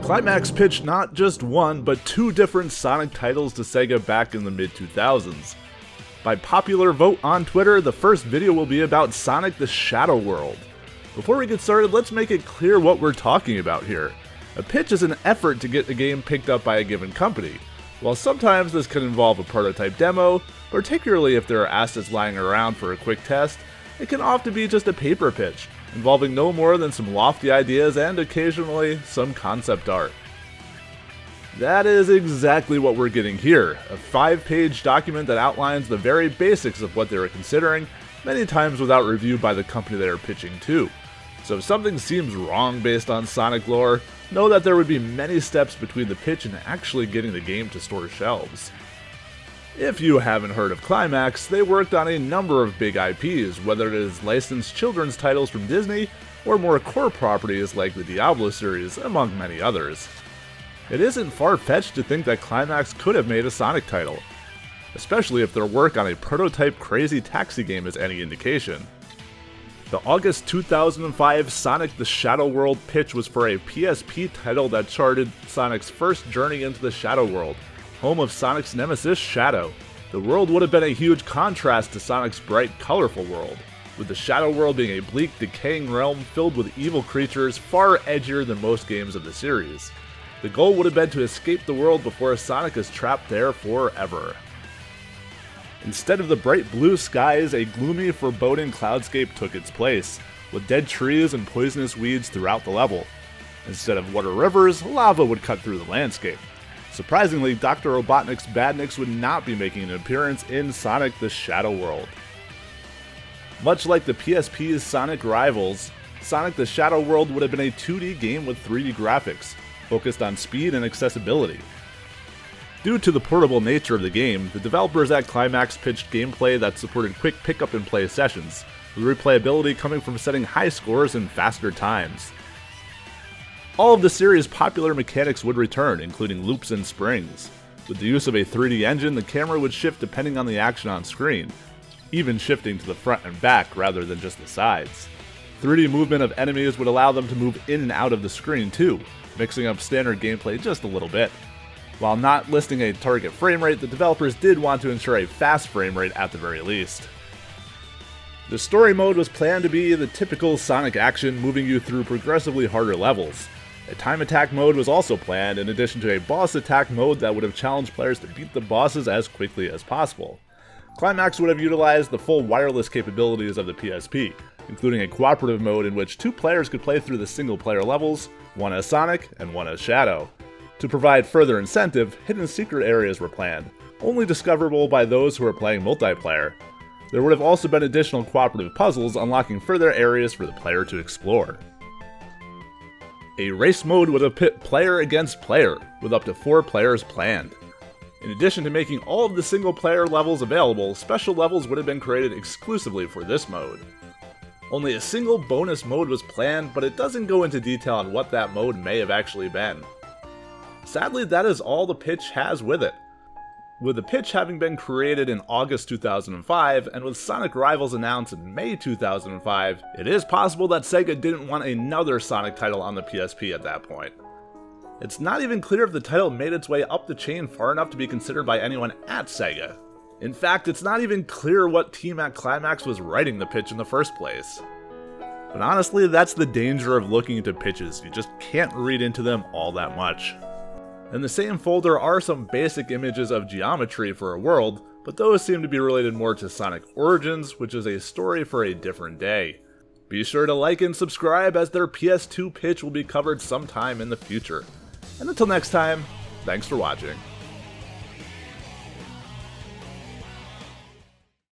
Climax pitched not just one, but two different Sonic titles to Sega back in the mid-2000s. By popular vote on Twitter, the first video will be about Sonic the Shadow World. Before we get started, let's make it clear what we're talking about here. A pitch is an effort to get a game picked up by a given company. While sometimes this can involve a prototype demo, particularly if there are assets lying around for a quick test, it can often be just a paper pitch, involving no more than some lofty ideas and occasionally some concept art. That is exactly what we're getting here, a 5-page document that outlines the very basics of what they were considering, many times without review by the company they are pitching to. So if something seems wrong based on Sonic lore, know that there would be many steps between the pitch and actually getting the game to store shelves. If you haven't heard of Climax, they worked on a number of big IPs, whether it is licensed children's titles from Disney, or more core properties like the Diablo series, among many others. It isn't far-fetched to think that Climax could have made a Sonic title, especially if their work on a prototype crazy taxi game is any indication. The August 2005 Sonic the Shadow World pitch was for a PSP title that charted Sonic's first journey into the Shadow World, home of Sonic's nemesis, Shadow. The world would have been a huge contrast to Sonic's bright, colorful world, with the Shadow World being a bleak, decaying realm filled with evil creatures far edgier than most games of the series. The goal would have been to escape the world before Sonic is trapped there forever. Instead of the bright blue skies, a gloomy, foreboding cloudscape took its place, with dead trees and poisonous weeds throughout the level. Instead of water rivers, lava would cut through the landscape. Surprisingly, Dr. Robotnik's Badniks would not be making an appearance in Sonic the Shadow World. Much like the PSP's Sonic rivals, Sonic the Shadow World would have been a 2D game with 3D graphics, focused on speed and accessibility. Due to the portable nature of the game, the developers at Climax pitched gameplay that supported quick pick-up-and-play sessions, with replayability coming from setting high scores and faster times. All of the series' popular mechanics would return, including loops and springs. With the use of a 3D engine, the camera would shift depending on the action on screen, even shifting to the front and back rather than just the sides. 3D movement of enemies would allow them to move in and out of the screen too, mixing up standard gameplay just a little bit. While not listing a target frame rate, the developers did want to ensure a fast frame rate at the very least. The story mode was planned to be the typical Sonic action, moving you through progressively harder levels. A time attack mode was also planned, in addition to a boss attack mode that would have challenged players to beat the bosses as quickly as possible. Climax would have utilized the full wireless capabilities of the PSP, including a cooperative mode in which 2 players could play through the single-player levels, one as Sonic and one as Shadow. To provide further incentive, hidden secret areas were planned, only discoverable by those who are playing multiplayer. There would have also been additional cooperative puzzles unlocking further areas for the player to explore. A race mode would have pit player against player, with up to 4 players planned. In addition to making all of the single-player levels available, special levels would have been created exclusively for this mode. Only a single bonus mode was planned, but it doesn't go into detail on what that mode may have actually been. Sadly, that is all the pitch has with it. With the pitch having been created in August 2005, and with Sonic Rivals announced in May 2005, it is possible that Sega didn't want another Sonic title on the PSP at that point. It's not even clear if the title made its way up the chain far enough to be considered by anyone at Sega. In fact, it's not even clear what team at Climax was writing the pitch in the first place. But honestly, that's the danger of looking into pitches, you just can't read into them all that much. In the same folder are some basic images of geometry for a world, but those seem to be related more to Sonic Origins, which is a story for a different day. Be sure to like and subscribe, as their PS2 pitch will be covered sometime in the future. And until next time, thanks for watching.